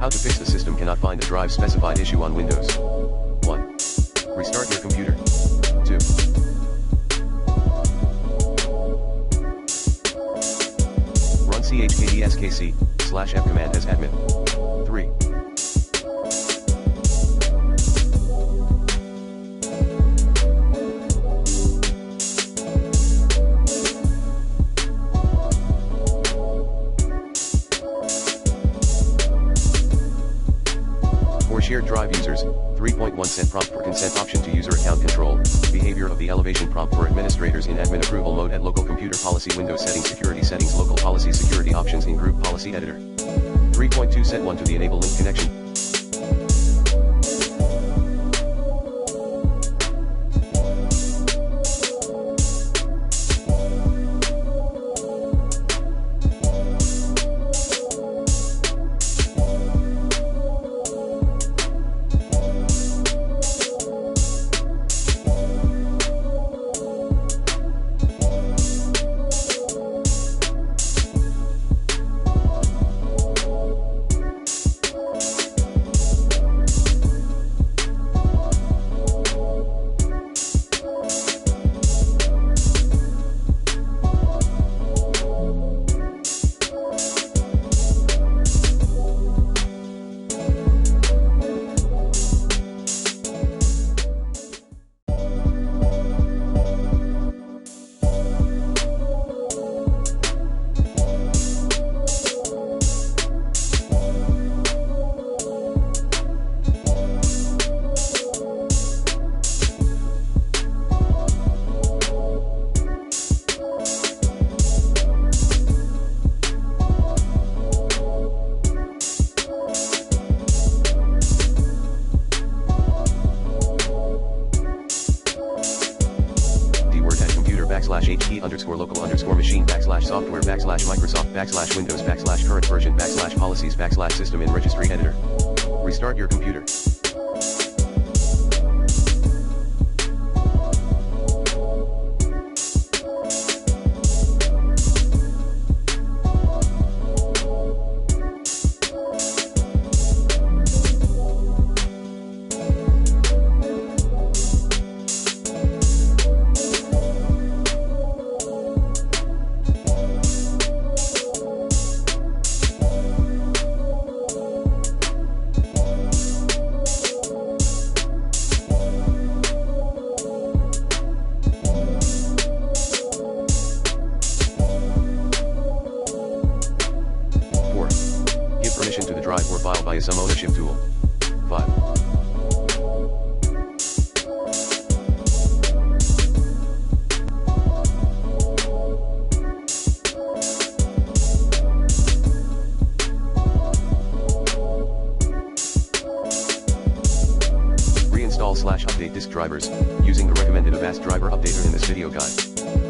How to fix the system cannot find the drive specified issue on Windows. 1. Restart your computer. 2. Run chkdskc/f command as admin. 3. For shared drive users, 3.1 set prompt for consent option to user account control, behavior of the elevation prompt for administrators in admin approval mode at local computer policy Windows settings security settings local policy security options in group policy editor. 3.2 set 1 to the enable link connection. /HT_machine/software/Microsoft/Windows/current version/system in registry editor. Restart your computer. To the drive or file via some ownership tool. 5. Reinstall/update disk drivers, using the recommended Avast driver updater in this video guide.